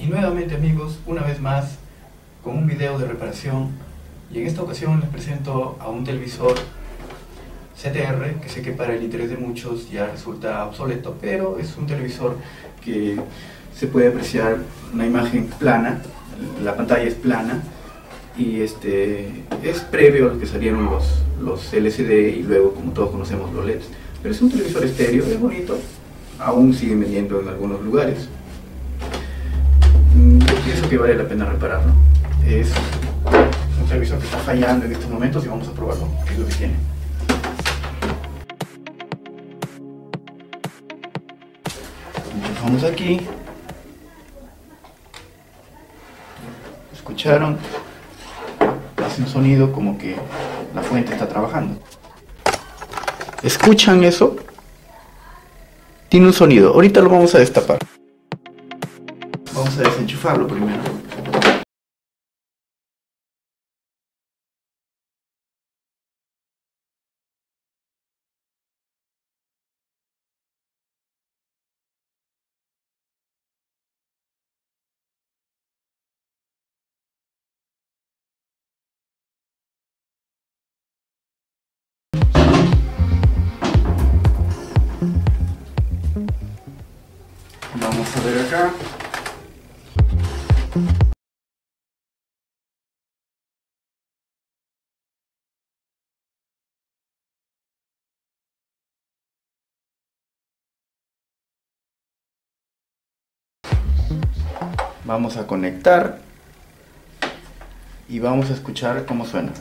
Y nuevamente amigos, una vez más, con un video de reparación, y en esta ocasión les presento a un televisor CTR, que sé que para el interés de muchos ya resulta obsoleto, pero es un televisor que se puede apreciar una imagen plana, la pantalla es plana, y es previo a lo que salieron los LCD y luego, como todos conocemos, los LEDs. Pero es un televisor estéreo, es bonito, aún siguen vendiendo en algunos lugares. Yo pienso que vale la pena repararlo. Es un televisor que está fallando en estos momentos y vamos a probarlo, qué es lo que tiene. Vamos aquí. ¿Escucharon? Hace un sonido como que la fuente está trabajando. ¿Escuchan eso? Tiene un sonido. Ahorita lo vamos a destapar. Vamos a desenchufarlo primero. Vamos a ver acá. Vamos a conectar y vamos a escuchar cómo suena.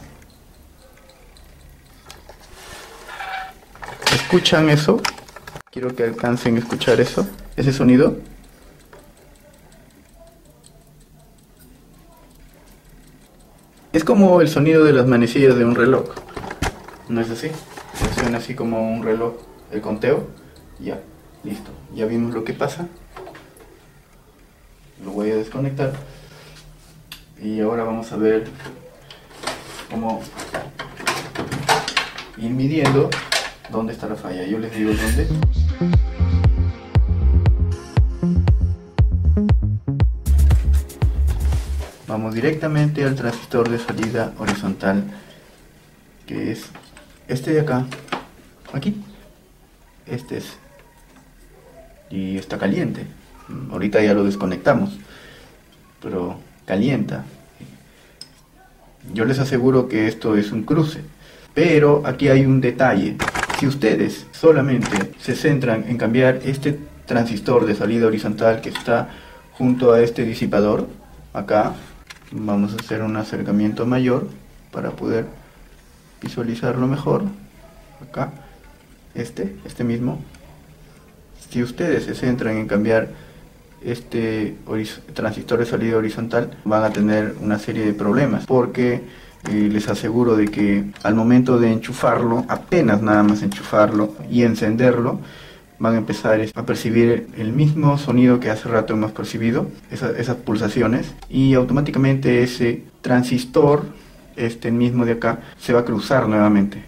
¿Escuchan eso? Quiero que alcancen a escuchar eso, ese sonido. Es como el sonido de las manecillas de un reloj, ¿no es así? Suena así como un reloj, el conteo. Ya, listo, ya vimos lo que pasa. Lo voy a desconectar y ahora vamos a ver cómo ir midiendo dónde está la falla. Yo les digo dónde. Vamos directamente al transistor de salida horizontal, que es este de acá, aquí. Este es, y está caliente. Ahorita ya lo desconectamos, pero calienta. Yo les aseguro que esto es un cruce, pero aquí hay un detalle. Si ustedes solamente se centran en cambiar este transistor de salida horizontal que está junto a este disipador, acá, vamos a hacer un acercamiento mayor para poder visualizarlo mejor. Acá, este mismo. Si ustedes se centran en cambiar este transistor de salida horizontal, van a tener una serie de problemas, porque les aseguro de que al momento de enchufarlo, apenas nada más enchufarlo y encenderlo, van a empezar a percibir el mismo sonido que hace rato hemos percibido, esas pulsaciones, y automáticamente ese transistor, este mismo de acá, se va a cruzar nuevamente.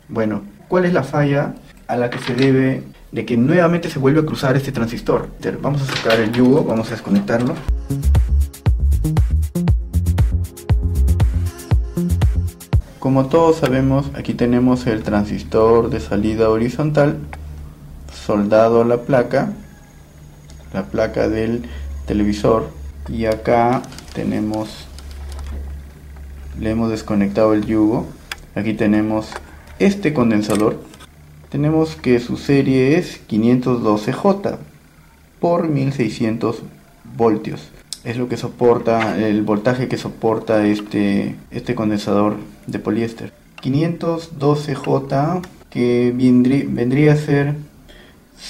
Bueno, ¿cuál es la falla a la que se debe de que nuevamente se vuelve a cruzar este transistor? Vamos a sacar el yugo, vamos a desconectarlo. Como todos sabemos, aquí tenemos el transistor de salida horizontal soldado a la placa del televisor, y acá le hemos desconectado el yugo. Aquí tenemos este condensador. Tenemos que su serie es 512J por 1600 voltios. Es lo que soporta, el voltaje que soporta este condensador de poliéster. 512J, que vendría a ser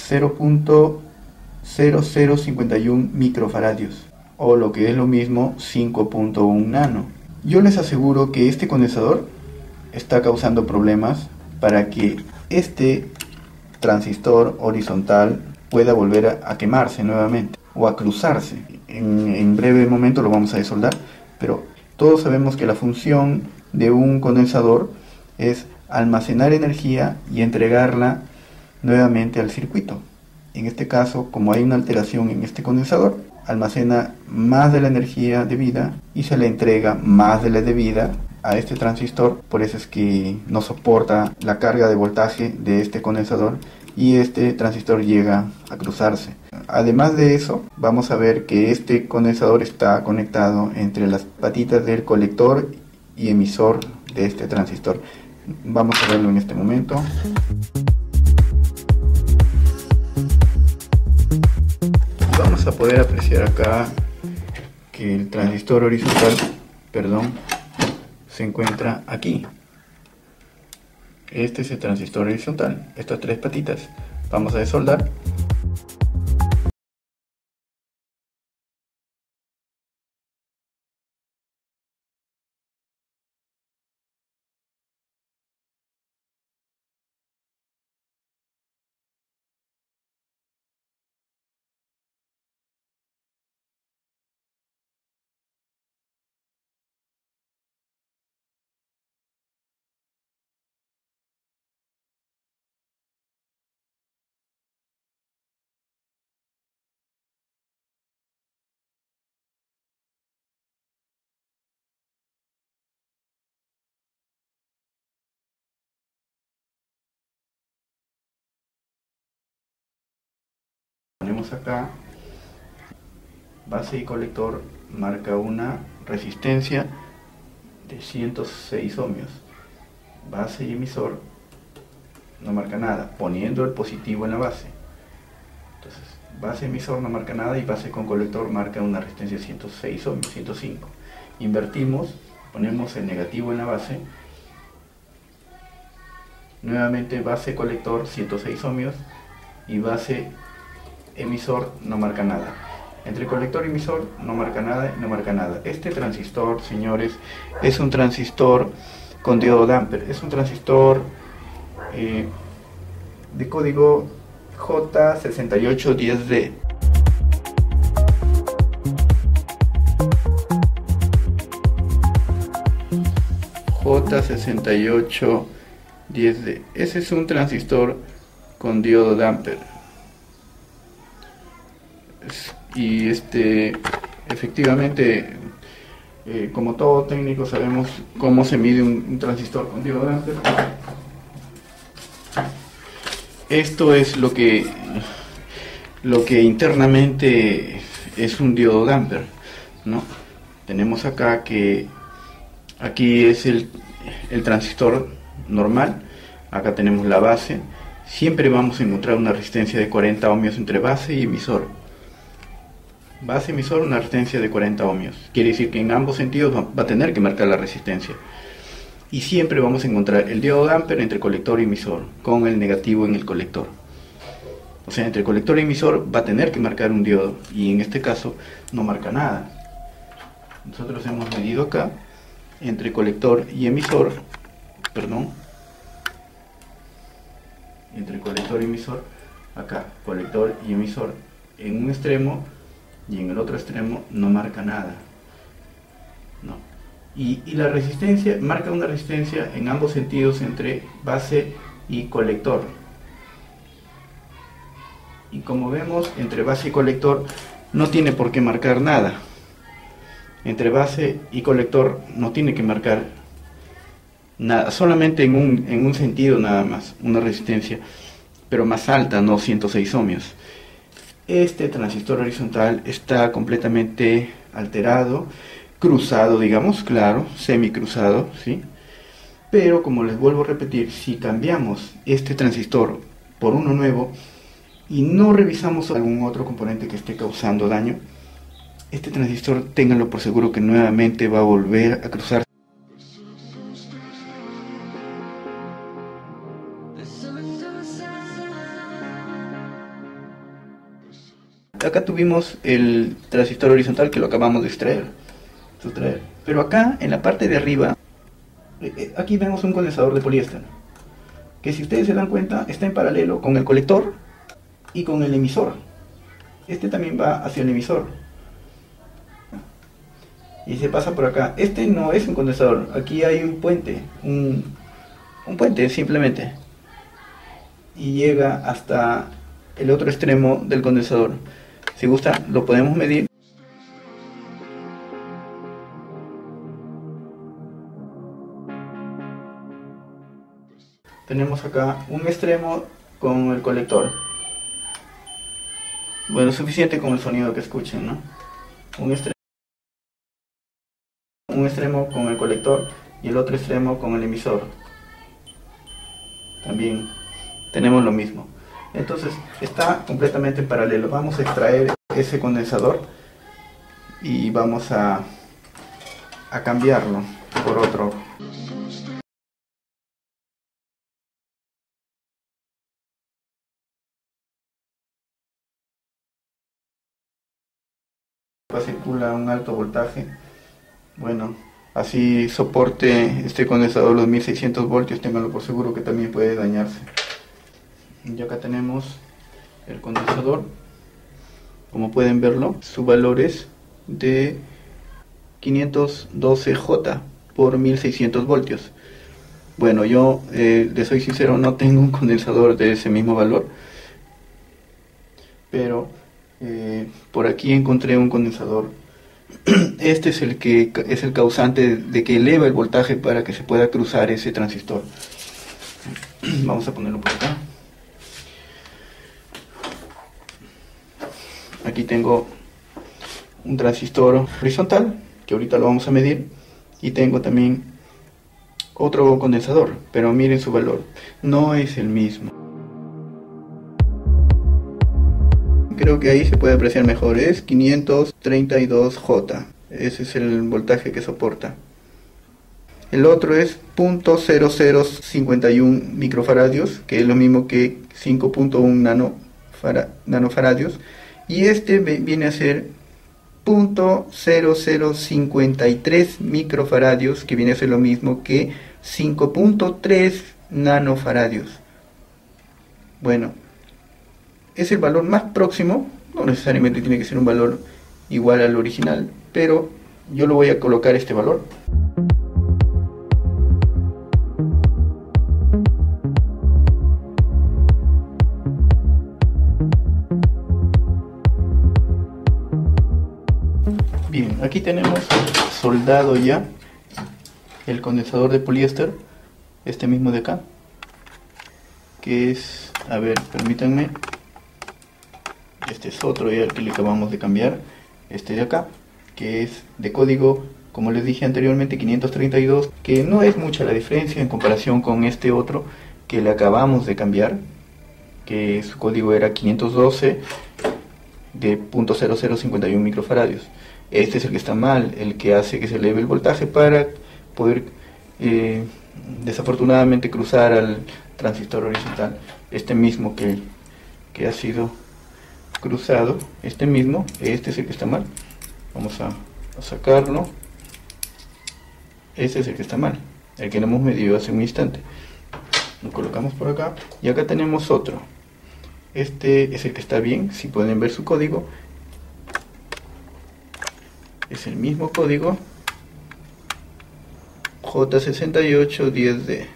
0.0051 microfaradios, o lo que es lo mismo, 5.1 nano. Yo les aseguro que este condensador está causando problemas para que este transistor horizontal pueda volver a quemarse nuevamente o a cruzarse. En breve momento lo vamos a desoldar, pero todos sabemos que la función de un condensador es almacenar energía y entregarla nuevamente al circuito. En este caso, como hay una alteración en este condensador, almacena más de la energía debida y se le entrega más de la debida a este transistor. Por eso es que no soporta la carga de voltaje de este condensador y este transistor llega a cruzarse. Además de eso, vamos a ver que este condensador está conectado entre las patitas del colector y emisor de este transistor. Vamos a verlo en este momento. Vamos a poder apreciar acá que el transistor horizontal, se encuentra aquí. Este es el transistor horizontal, estas tres patitas. Vamos a desoldar. Ponemos acá, base y colector marca una resistencia de 106 ohmios. Base y emisor no marca nada, poniendo el positivo en la base. Entonces, base emisor no marca nada y base con colector marca una resistencia de 106 ohmios, 105. Invertimos, ponemos el negativo en la base. Nuevamente base colector 106 ohmios y base emisor no marca nada. Entre colector y emisor no marca nada y no marca nada. Este transistor, señores, es un transistor con diodo damper. Es un transistor de código J6810D. J6810D. Ese es un transistor con diodo damper. Y efectivamente, como todo técnico, sabemos cómo se mide un transistor con diodo damper. Esto es lo que internamente es un diodo damper, ¿no? Tenemos acá que aquí es el transistor normal, acá tenemos la base. Siempre vamos a encontrar una resistencia de 40 ohmios entre base y emisor. Base emisor, una resistencia de 40 ohmios. Quiere decir que en ambos sentidos va a tener que marcar la resistencia. Y siempre vamos a encontrar el diodo damper entre colector y emisor, con el negativo en el colector. O sea, entre colector y emisor va a tener que marcar un diodo, y en este caso no marca nada. Nosotros hemos medido acá, entre colector y emisor, entre colector y emisor, acá, colector y emisor, en un extremo y en el otro extremo no marca nada, no. Y la resistencia, marca una resistencia en ambos sentidos entre base y colector. Y como vemos, entre base y colector no tiene por qué marcar nada. Entre base y colector no tiene que marcar nada, solamente en un sentido nada más, una resistencia, pero más alta, no 106 ohmios. Este transistor horizontal está completamente alterado, cruzado, digamos, claro, semicruzado, ¿sí? Pero como les vuelvo a repetir, si cambiamos este transistor por uno nuevo y no revisamos algún otro componente que esté causando daño, este transistor, ténganlo por seguro que nuevamente va a volver a cruzar. Acá tuvimos el transistor horizontal que lo acabamos de sustraer. Pero acá, en la parte de arriba, aquí vemos un condensador de poliéster, que si ustedes se dan cuenta, está en paralelo con el colector y con el emisor. Este también va hacia el emisor. Y se pasa por acá. Este no es un condensador, aquí hay un puente, un puente simplemente. Y llega hasta el otro extremo del condensador. Si gusta, lo podemos medir. tenemos acá un extremo con el colector. Bueno, suficiente con el sonido que escuchen, ¿no? Un extremo con el colector y el otro extremo con el emisor. También tenemos lo mismo. Entonces está completamente paralelo. Vamos a extraer ese condensador y vamos a cambiarlo por otro. Circula un alto voltaje. Bueno, así soporte este condensador los 1600 voltios, ténganlo por seguro que también puede dañarse. Y acá tenemos el condensador. Como pueden verlo, su valor es de 512J por 1600 voltios. Bueno, yo les soy sincero, no tengo un condensador de ese mismo valor, pero por aquí encontré un condensador. Este es el que es el causante de que eleva el voltaje para que se pueda cruzar ese transistor. Vamos a ponerlo por acá. Aquí tengo un transistor horizontal que ahorita lo vamos a medir, y tengo también otro condensador, pero miren su valor, no es el mismo. Creo que ahí se puede apreciar mejor, es 532J, ese es el voltaje que soporta. El otro es 0.0051 microfaradios, que es lo mismo que 5.1 nanofaradios, y este viene a ser 0.0053 microfaradios, que viene a ser lo mismo que 5.3 nanofaradios. Bueno, es el valor más próximo, no necesariamente tiene que ser un valor igual al original, pero yo lo voy a colocar este valor. Bien, aquí tenemos soldado ya el condensador de poliéster, este mismo de acá, que es, a ver, permítanme, este es otro ya el que le acabamos de cambiar, este de acá, que es de código, como les dije anteriormente, 532, que no es mucha la diferencia en comparación con este otro que le acabamos de cambiar, que su código era 512 de 0.0051 microfaradios. Este es el que está mal, el que hace que se eleve el voltaje para poder desafortunadamente cruzar al transistor horizontal. Este mismo que ha sido cruzado, este es el que está mal. Vamos a sacarlo. Este es el que está mal, el que lo hemos medido hace un instante. Lo colocamos por acá y acá tenemos otro. Este es el que está bien, si pueden ver su código. Es el mismo código, J6810D.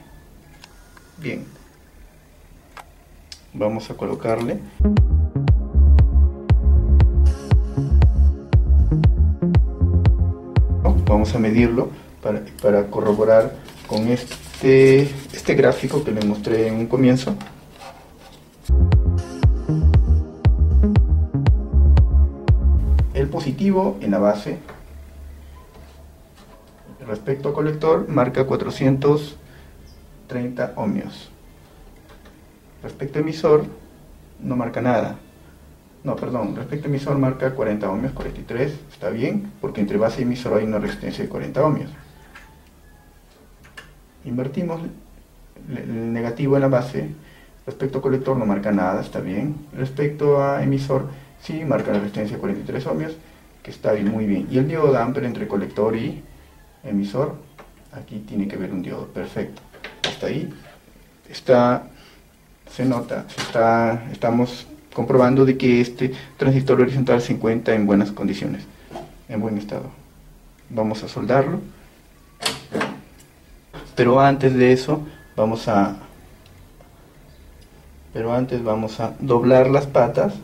Bien, vamos a colocarle. Vamos a medirlo para corroborar con este gráfico que les mostré en un comienzo. El positivo en la base respecto a colector marca 430 ohmios. Respecto a emisor no marca nada. No, perdón, respecto a emisor marca 40 ohmios, 43, está bien, porque entre base y emisor hay una resistencia de 40 ohmios. Invertimos el negativo en la base, respecto a colector no marca nada, está bien. Respecto a emisor, sí marca la resistencia de 43 ohmios, que está bien, muy bien. Y el diodo de Ampere entre colector y emisor, aquí tiene que haber un diodo, perfecto. Hasta ahí se nota, estamos comprobando de que este transistor horizontal se encuentra en buenas condiciones, en buen estado. Vamos a soldarlo, pero antes de eso vamos a doblar las patas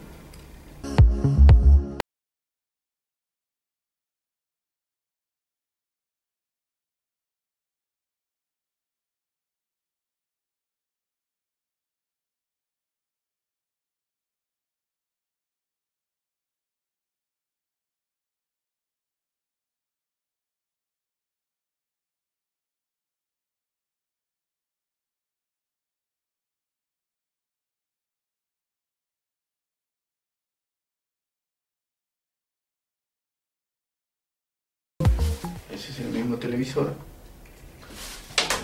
Ese es el mismo televisor.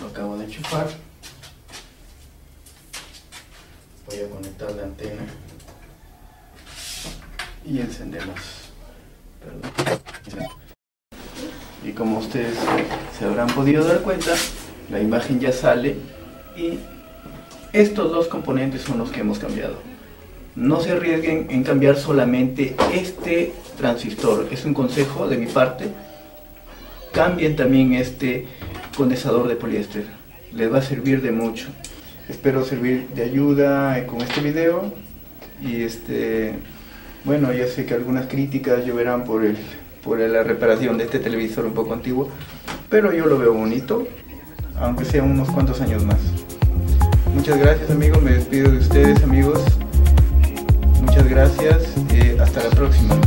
Lo acabo de enchufar. Voy a conectar la antena y encendemos. Perdón. Y como ustedes se habrán podido dar cuenta, la imagen ya sale y estos dos componentes son los que hemos cambiado. No se arriesguen en cambiar solamente este transistor, es un consejo de mi parte. Cambien también este condensador de poliéster, les va a servir de mucho. Espero servir de ayuda con este video y bueno, ya sé que algunas críticas lloverán por la reparación de este televisor un poco antiguo, pero yo lo veo bonito, aunque sea unos cuantos años más. Muchas gracias amigos, me despido de ustedes amigos, muchas gracias, hasta la próxima.